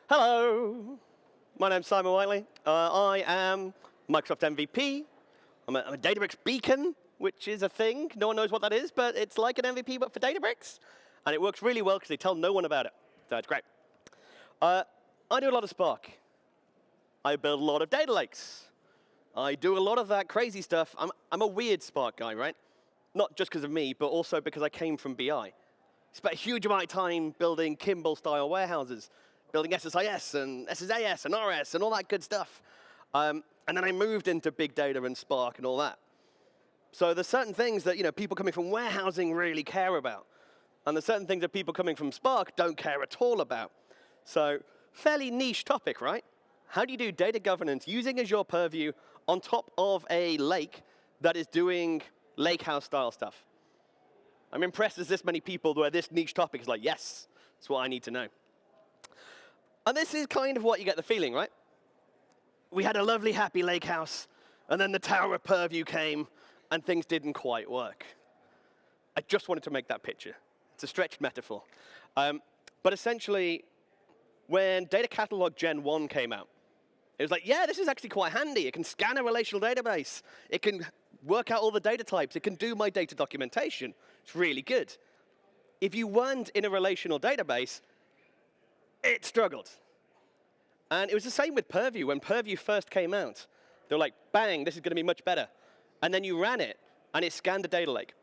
Hello, my name's Simon Whiteley. I am Microsoft MVP. I'm a Databricks beacon, which is a thing. No one knows what that is, but it's like an MVP, but for Databricks. And it works really well because they tell no one about it. So it's great. I do a lot of Spark. I build a lot of data lakes. I do a lot of that crazy stuff. I'm a weird Spark guy, right? Not just because of me, but also because I came from BI. Spent a huge amount of time building Kimball-style warehouses, building SSIS and SSAS and RS and all that good stuff. And then I moved into big data and Spark and all that. So there's certain things that people coming from warehousing really care about. And there's certain things that people coming from Spark don't care at all about. So fairly niche topic, right? How do you do data governance using Azure Purview on top of a lake that is doing lakehouse-style stuff? I'm impressed there's this many people where this niche topic is like, yes, that's what I need to know. And this is kind of what you get the feeling, right? We had a lovely, happy lakehouse, and then the Tower of Purview came, and things didn't quite work. I just wanted to make that picture. It's a stretched metaphor. But essentially, when Data Catalog Gen 1 came out, it was like, yeah, this is actually quite handy. It can scan a relational database. It can work out all the data types. It can do my data documentation. It's really good. If you weren't in a relational database, it struggled. And it was the same with Purview. When Purview first came out, they were like, bang, this is going to be much better. And then you ran it, and it scanned a data lake.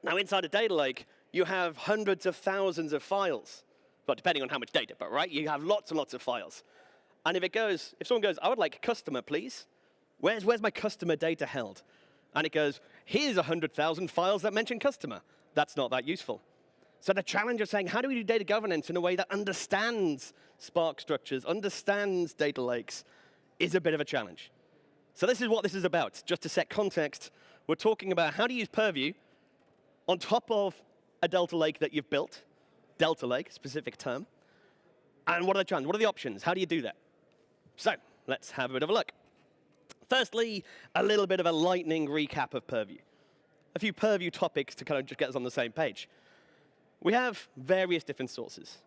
Now, inside a data lake, you have hundreds of thousands of files. Well, depending on how much data, but right? You have lots and lots of files. And if someone goes, I would like a customer, please. Where's my customer data held? And it goes, here's 100,000 files that mention customer. That's not that useful. So the challenge of saying, how do we do data governance in a way that understands Spark structures, understands data lakes, is a bit of a challenge. So this is what this is about. Just to set context, we're talking about how to use Purview on top of a Delta Lake that you've built, Delta Lake, specific term, and what are the challenges? What are the options? How do you do that? So let's have a bit of a look. Firstly, a little bit of a lightning recap of Purview. A few Purview topics to kind of just get us on the same page. We have various different sources.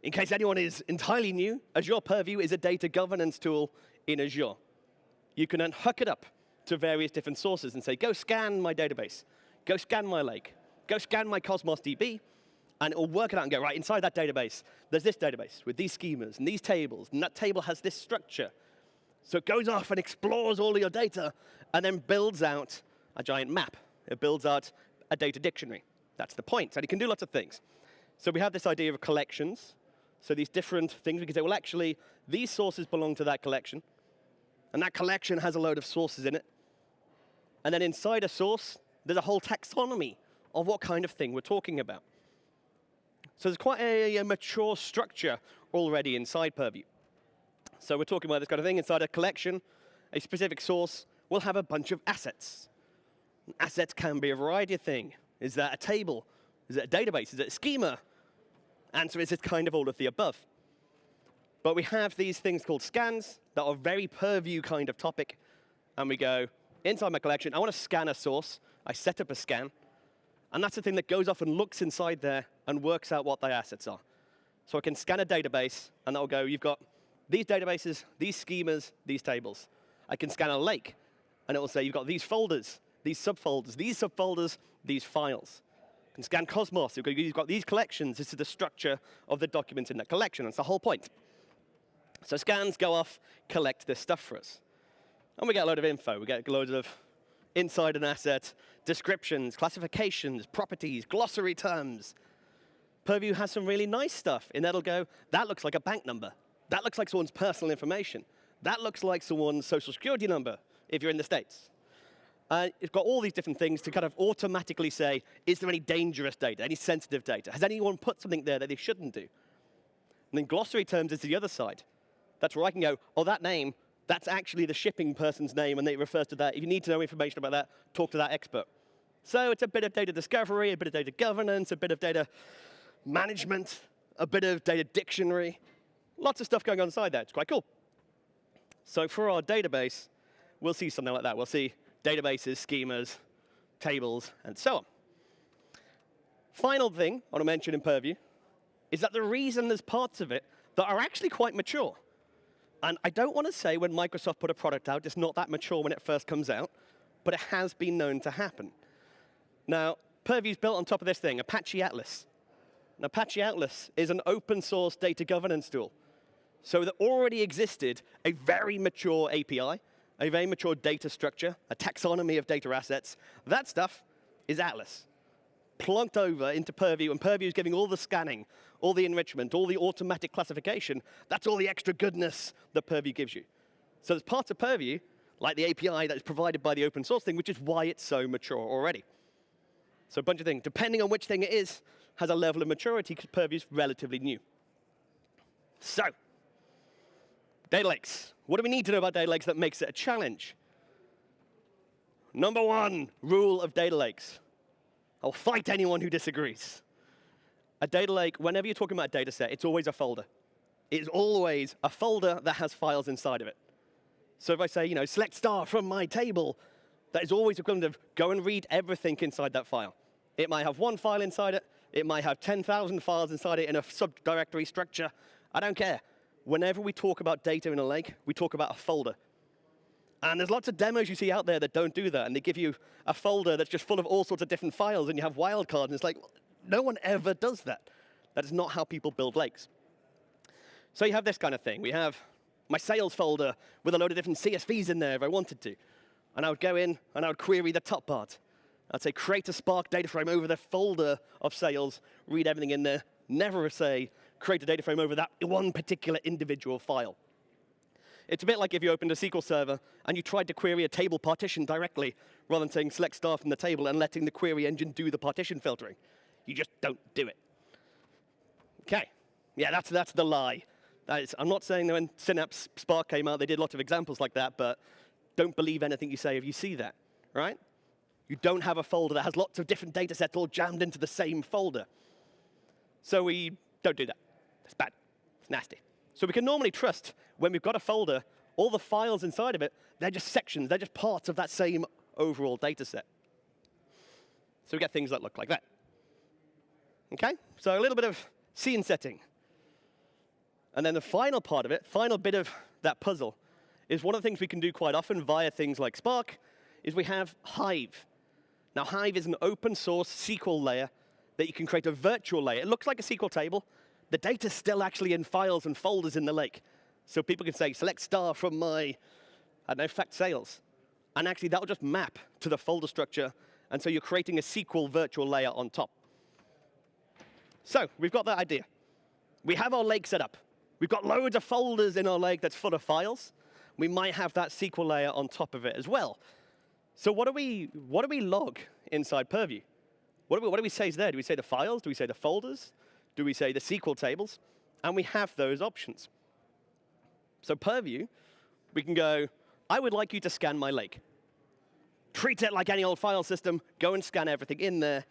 In case anyone is entirely new, Azure Purview is a data governance tool in Azure. You can then hook it up to various different sources and say, go scan my database, go scan my lake, go scan my Cosmos DB, and it will work it out and go, right, inside that database, there's this database with these schemas and these tables, and that table has this structure. So it goes off and explores all of your data and then builds out a giant map. It builds out a data dictionary. That's the point. And it can do lots of things. So we have this idea of collections. So these different things, we can say, well, actually, these sources belong to that collection. And that collection has a load of sources in it. And then inside a source, there's a whole taxonomy of what kind of thing we're talking about. So there's quite a mature structure already inside Purview. So we're talking about this kind of thing. Inside a collection, a specific source will have a bunch of assets. Assets can be a variety of things. Is that a table? Is it a database? Is it a schema? Answer is it's kind of all of the above. But we have these things called scans that are very Purview kind of topic. And we go, inside my collection, I want to scan a source. I set up a scan. And that's the thing that goes off and looks inside there and works out what their assets are. So I can scan a database, and that will go, you've got these databases, these schemas, these tables. I can scan a lake, and it will say, you've got these folders, these subfolders, these files. You can scan Cosmos. You've got these collections. This is the structure of the documents in that collection. That's the whole point. So scans go off, collect this stuff for us. And we get a load of info. We get loads of inside an asset, descriptions, classifications, properties, glossary terms. Purview has some really nice stuff. And that'll go, that looks like a bank number. That looks like someone's personal information. That looks like someone's social security number, if you're in the States. It's got all these different things to kind of automatically say, is there any dangerous data, any sensitive data? Has anyone put something there that they shouldn't do? And then glossary terms is the other side. That's where I can go, oh, that name, that's actually the shipping person's name, and it refers to that. If you need to know information about that, talk to that expert. So it's a bit of data discovery, a bit of data governance, a bit of data management, a bit of data dictionary. Lots of stuff going on inside there. It's quite cool. So for our database, we'll see something like that. We'll see databases, schemas, tables, and so on. Final thing I want to mention in Purview is that the reason there's parts of it that are actually quite mature. And I don't want to say when Microsoft put a product out, it's not that mature when it first comes out, but it has been known to happen. Now, Purview's built on top of this thing, Apache Atlas. Now, Apache Atlas is an open source data governance tool. So there already existed a very mature API, a very mature data structure, a taxonomy of data assets. That stuff is Atlas, plunked over into Purview, and Purview is giving all the scanning, all the enrichment, all the automatic classification. That's all the extra goodness that Purview gives you. So there's parts of Purview, like the API that is provided by the open source thing, which is why it's so mature already. So a bunch of things, depending on which thing it is, has a level of maturity because Purview's relatively new. So, data lakes. What do we need to know about data lakes that makes it a challenge? Number one rule of data lakes. I'll fight anyone who disagrees. A data lake, whenever you're talking about a data set, it's always a folder. It's always a folder that has files inside of it. So if I say, select star from my table, that is always equivalent of go and read everything inside that file. It might have one file inside it. It might have 10,000 files inside it in a subdirectory structure. I don't care. Whenever we talk about data in a lake, we talk about a folder. And there's lots of demos you see out there that don't do that, and they give you a folder that's just full of all sorts of different files, and you have wildcards, and it's like, no one ever does that. That is not how people build lakes. So you have this kind of thing. We have my sales folder with a load of different CSVs in there if I wanted to. And I would go in, and I would query the top part. I'd say, create a Spark data frame over the folder of sales, read everything in there. Never say, create a data frame over that one particular individual file. It's a bit like if you opened a SQL server and you tried to query a table partition directly, rather than saying select star from the table and letting the query engine do the partition filtering. You just don't do it. OK. Yeah, that's the lie. I'm not saying that when Synapse Spark came out, they did lots of examples like that, but don't believe anything you say if you see that, right? You don't have a folder that has lots of different data sets all jammed into the same folder. So we don't do that. It's bad. It's nasty. So we can normally trust when we've got a folder, all the files inside of it, they're just sections. They're just parts of that same overall data set. So we get things that look like that. OK? So a little bit of scene setting. And then the final part of it, final bit of that puzzle, is one of the things we can do quite often via things like Spark, is we have Hive. Now, Hive is an open source SQL layer that you can create a virtual layer. It looks like a SQL table. The data's still actually in files and folders in the lake. So people can say, select star from my, I don't know, fact sales. And actually, that'll just map to the folder structure. And so you're creating a SQL virtual layer on top. So we've got that idea. We have our lake set up. We've got loads of folders in our lake that's full of files. We might have that SQL layer on top of it as well. So what do we log inside Purview? What do we say is there? Do we say the files? Do we say the folders? Do we say the SQL tables? And we have those options. So Purview, we can go, I would like you to scan my lake. Treat it like any old file system. Go and scan everything in there.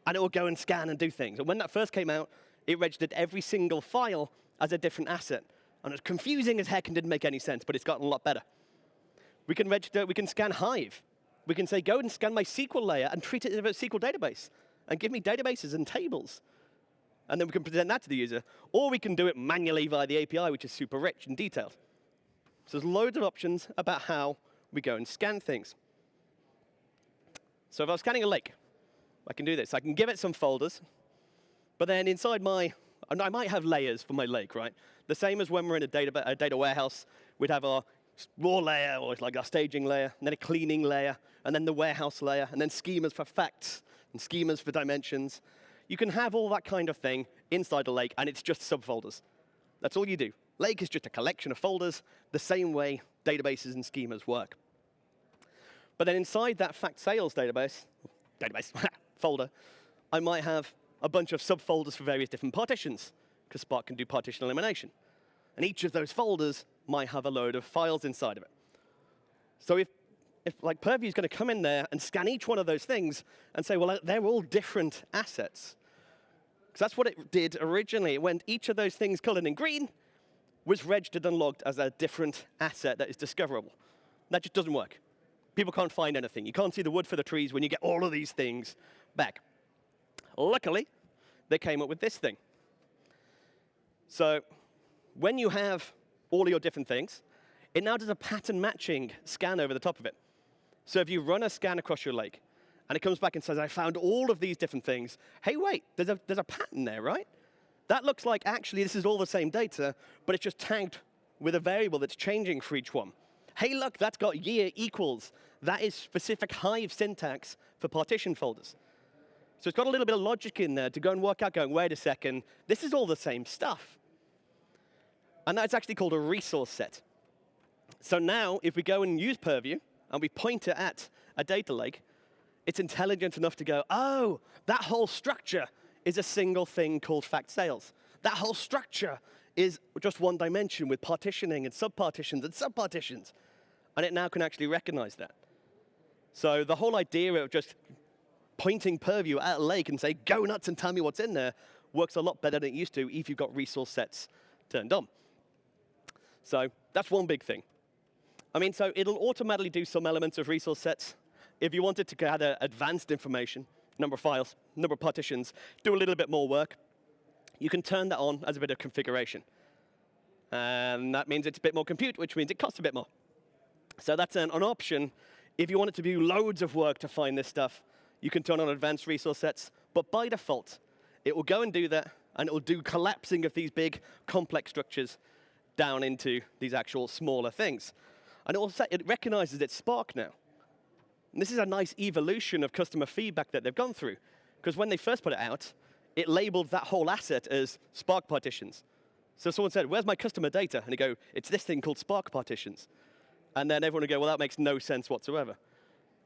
And it will go and scan and do things. And when that first came out, it registered every single file as a different asset. And it was confusing as heck and didn't make any sense, but it's gotten a lot better. We can scan Hive. We can say, go and scan my SQL layer and treat it as a SQL database. And give me databases and tables. And then we can present that to the user. Or we can do it manually via the API, which is super rich and detailed. So there's loads of options about how we go and scan things. So if I was scanning a lake, I can do this. I can give it some folders. But then inside I might have layers for my lake, right? The same as when we're in a data warehouse. We'd have our raw layer, or it's like our staging layer, and then a cleaning layer, and then the warehouse layer, and then schemas for facts, and schemas for dimensions. You can have all that kind of thing inside a lake, and it's just subfolders. That's all you do. Lake is just a collection of folders, the same way databases and schemas work. But then inside that fact sales database folder, I might have a bunch of subfolders for various different partitions, because Spark can do partition elimination. And each of those folders might have a load of files inside of it. So if like Purview is going to come in there and scan each one of those things and say, well, they're all different assets. Because that's what it did originally. When each of those things colored in green was registered and logged as a different asset that is discoverable. That just doesn't work. People can't find anything. You can't see the wood for the trees when you get all of these things back. Luckily, they came up with this thing. So when you have all your different things, it now does a pattern matching scan over the top of it. So if you run a scan across your lake, and it comes back and says, I found all of these different things, hey, wait, there's a pattern there, right? That looks like actually this is all the same data, but it's just tagged with a variable that's changing for each one. Hey, look, that's got year equals. That is specific Hive syntax for partition folders. So it's got a little bit of logic in there to go and work out, going, wait a second, this is all the same stuff. And that's actually called a resource set. So now, if we go and use Purview, and we point it at a data lake, it's intelligent enough to go, oh, that whole structure is a single thing called fact sales. That whole structure is just one dimension with partitioning and subpartitions and subpartitions. And it now can actually recognize that. So the whole idea of just pointing Purview at a lake and say, go nuts and tell me what's in there, works a lot better than it used to if you've got resource sets turned on. So that's one big thing. I mean, so it'll automatically do some elements of resource sets. If you wanted to gather advanced information, number of files, number of partitions, do a little bit more work, you can turn that on as a bit of configuration. And that means it's a bit more compute, which means it costs a bit more. So that's an option. If you want it to do loads of work to find this stuff, you can turn on advanced resource sets. But by default, it will go and do that, and it will do collapsing of these big, complex structures down into these actual smaller things. And it recognizes it's Spark now. And this is a nice evolution of customer feedback that they've gone through. Because when they first put it out, it labeled that whole asset as Spark partitions. So someone said, where's my customer data? And you go, it's this thing called Spark partitions. And then everyone would go, well, that makes no sense whatsoever.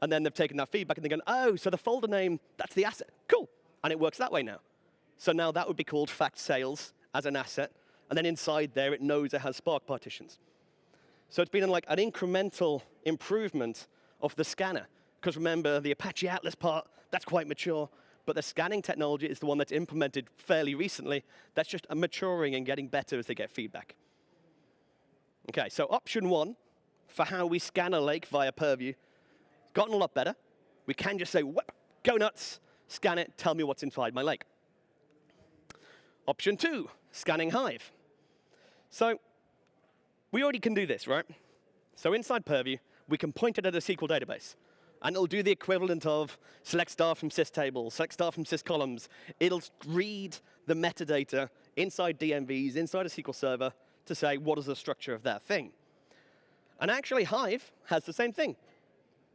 And then they've taken that feedback and they're going, oh, so the folder name, that's the asset. Cool. And it works that way now. So now that would be called fact sales as an asset. And then inside there, it knows it has Spark partitions. So it's been like an incremental improvement of the scanner. Because remember, the Apache Atlas part, that's quite mature. But the scanning technology is the one that's implemented fairly recently. That's just maturing and getting better as they get feedback. OK, so option one for how we scan a lake via Purview has gotten a lot better. We can just say, go nuts, scan it, tell me what's inside my lake. Option two, scanning Hive. So we already can do this, right? So inside Purview, we can point it at a SQL database. And it'll do the equivalent of select star from systables, select star from syscolumns. It'll read the metadata inside DMVs, inside a SQL server, to say, what is the structure of that thing? And actually, Hive has the same thing.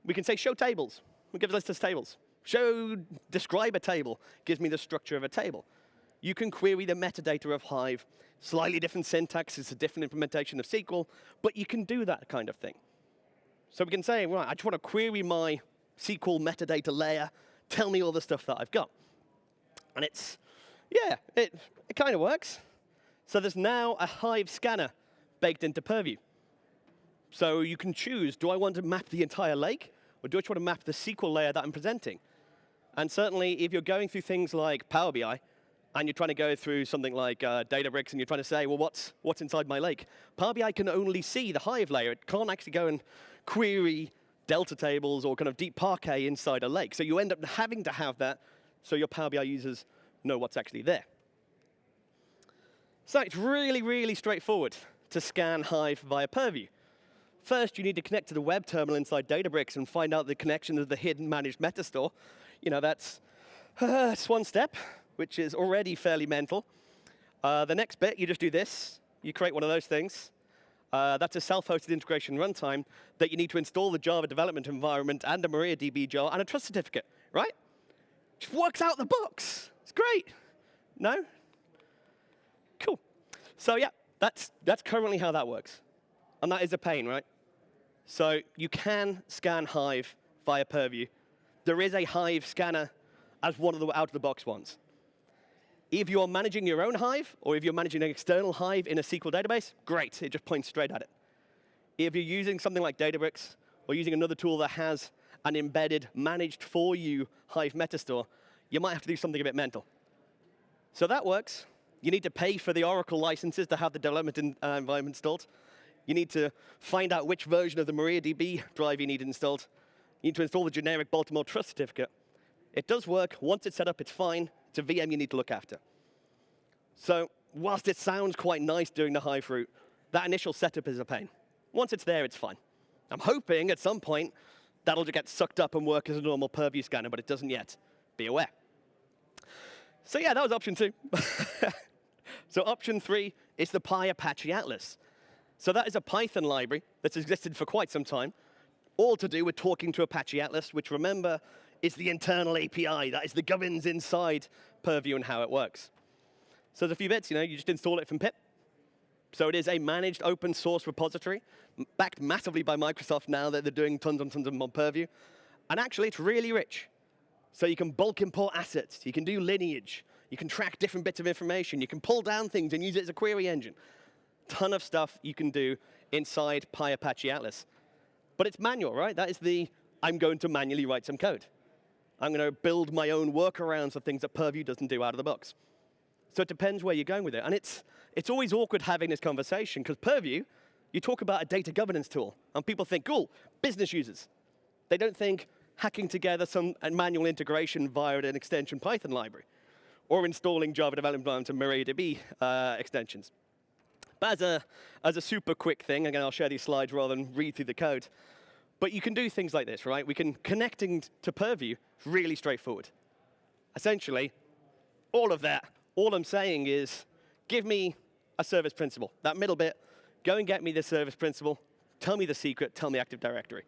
We can say, show tables. We give a list of tables. Describe a table. Gives me the structure of a table. You can query the metadata of Hive. Slightly different syntax. It's a different implementation of SQL. But you can do that kind of thing. So we can say, right, I just want to query my SQL metadata layer. Tell me all the stuff that I've got. And it's, yeah, it kind of works. So there's now a Hive scanner baked into Purview. So you can choose, do I want to map the entire lake? Or do I just want to map the SQL layer that I'm presenting? And certainly, if you're going through things like Power BI, and you're trying to go through something like Databricks, and you're trying to say, well, what's inside my lake? Power BI can only see the Hive layer. It can't actually go and query delta tables or kind of deep parquet inside a lake. So you end up having to have that so your Power BI users know what's actually there. So it's really, really straightforward to scan Hive via Purview. First, you need to connect to the web terminal inside Databricks and find out the connection to the hidden managed metastore. You know, that's one step, which is already fairly mental. The next bit, you just do this. You create one of those things. That's a self-hosted integration runtime that you need to install the Java development environment and a MariaDB jar and a trust certificate, right? Just works out the box. It's great. No? Cool. So yeah, that's currently how that works. And that is a pain, right? So you can scan Hive via Purview. There is a Hive scanner as one of the out-of-the-box ones. If you're managing your own Hive, or if you're managing an external Hive in a SQL database, great. It just points straight at it. If you're using something like Databricks, or using another tool that has an embedded, managed for you Hive metastore, you might have to do something a bit mental. So that works. You need to pay for the Oracle licenses to have the development environment installed. You need to find out which version of the MariaDB drive you need installed. You need to install the generic Baltimore Trust Certificate. It does work. Once it's set up, it's fine. It's a VM you need to look after. So whilst it sounds quite nice doing the Hive route, that initial setup is a pain. Once it's there, it's fine. I'm hoping at some point that'll just get sucked up and work as a normal Purview scanner, but it doesn't yet. Be aware. So yeah, that was option 2. So option 3 is the Apache Atlas. So that is a Python library that's existed for quite some time, all to do with talking to Apache Atlas, which, remember, is the internal API. That is the governance inside Purview and how it works. So there's a few bits. You just install it from pip. So it is a managed open source repository, backed massively by Microsoft now that they're doing tons and tons of mod Purview. And actually, it's really rich. So you can bulk import assets. You can do lineage. You can track different bits of information. You can pull down things and use it as a query engine. Ton of stuff you can do inside Apache Atlas. But it's manual, right? That is I'm going to manually write some code. I'm going to build my own workarounds of things that Purview doesn't do out of the box. So it depends where you're going with it. And it's always awkward having this conversation, because Purview, you talk about a data governance tool, and people think, cool, business users. They don't think hacking together some manual integration via an extension Python library, or installing Java development environments and MariaDB extensions. But as a super quick thing, again, I'll share these slides rather than read through the code, but you can do things like this, right? Connecting to Purview is really straightforward. Essentially, all of that, all I'm saying is, give me a service principal. That middle bit, go and get me the service principal, tell me the secret, tell me Active Directory.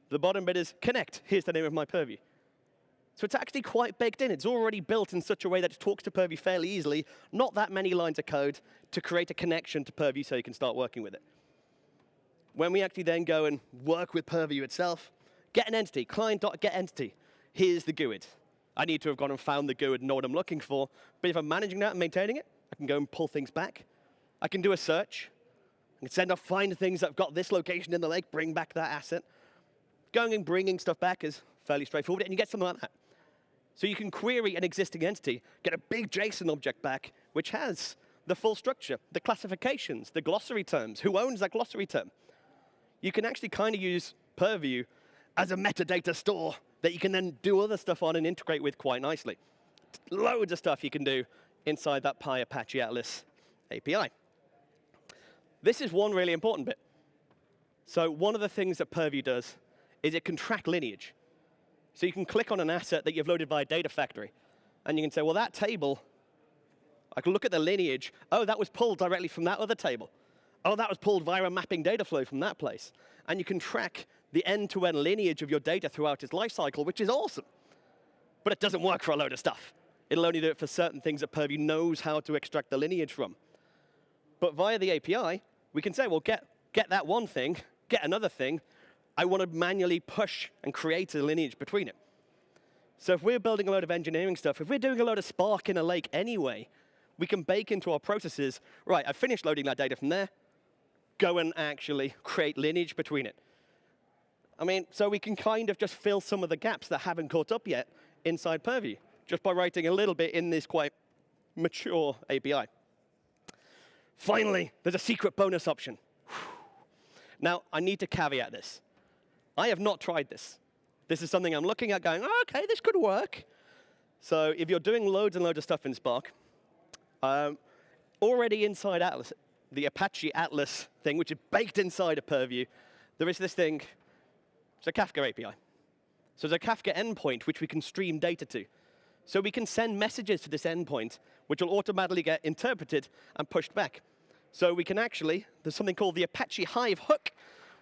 The bottom bit is connect. Here's the name of my Purview. So it's actually quite baked in. It's already built in such a way that it talks to Purview fairly easily, not that many lines of code to create a connection to Purview so you can start working with it. When we actually then go and work with Purview itself, get an entity, client.getEntity. Here's the GUID. I need to have gone and found the GUID and know what I'm looking for. But if I'm managing that and maintaining it, I can go and pull things back. I can do a search. I can send off, find things that have got this location in the lake, bring back that asset. Going and bringing stuff back is fairly straightforward, and you get something like that. So you can query an existing entity, get a big JSON object back, which has the full structure, the classifications, the glossary terms, who owns that glossary term. You can actually kind of use Purview as a metadata store that you can then do other stuff on and integrate with quite nicely. Loads of stuff you can do inside that Apache Atlas API. This is one really important bit. So one of the things that Purview does is it can track lineage. So you can click on an asset that you've loaded via Data Factory, and you can say, well, that table, I can look at the lineage. Oh, that was pulled directly from that other table. Oh, that was pulled via a mapping data flow from that place. And you can track the end-to-end lineage of your data throughout its lifecycle, which is awesome. But it doesn't work for a load of stuff. It'll only do it for certain things that Purview knows how to extract the lineage from. But via the API, we can say, well, get that one thing, get another thing. I want to manually push and create a lineage between it. So if we're building a load of engineering stuff, if we're doing a load of Spark in a lake anyway, we can bake into our processes, right, I've finished loading that data from there, go and actually create lineage between it. I mean, so we can kind of just fill some of the gaps that haven't caught up yet inside Purview, just by writing a little bit in this quite mature API. Finally, there's a secret bonus option. Now, I need to caveat this. I have not tried this. This is something I'm looking at going, oh, OK, this could work. So if you're doing loads and loads of stuff in Spark, already inside Atlas, the Apache Atlas thing, which is baked inside of Purview, there is this thing. It's a Kafka API. So there's a Kafka endpoint which we can stream data to. So we can send messages to this endpoint, which will automatically get interpreted and pushed back. So we can actually, there's something called the Apache Hive hook,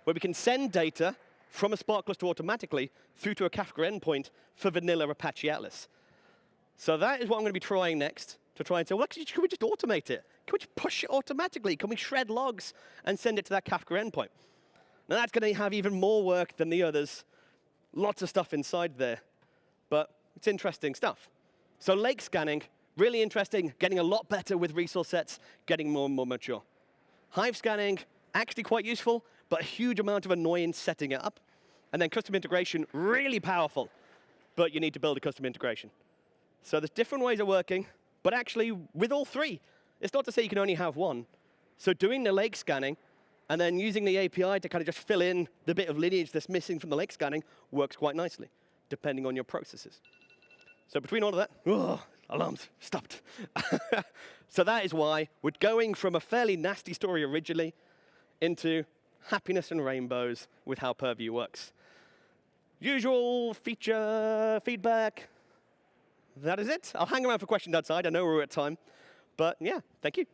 where we can send data from a Spark cluster automatically through to a Kafka endpoint for vanilla Apache Atlas. So that is what I'm going to be trying next, to try and say, well, actually, can we just automate it? Can we just push it automatically? Can we shred logs and send it to that Kafka endpoint? Now, that's going to have even more work than the others. Lots of stuff inside there. But it's interesting stuff. So lake scanning, really interesting, getting a lot better with resource sets, getting more and more mature. Hive scanning, actually quite useful, but a huge amount of annoyance setting it up. And then custom integration, really powerful, but you need to build a custom integration. So there's different ways of working, but actually with all three. It's not to say you can only have one. So doing the lake scanning, and then using the API to kind of just fill in the bit of lineage that's missing from the lake scanning works quite nicely, depending on your processes. So between all of that, alarms stopped. So that is why we're going from a fairly nasty story originally into happiness and rainbows with how Purview works. Usual feature feedback. That is it. I'll hang around for questions outside. I know we're at time. But yeah, thank you.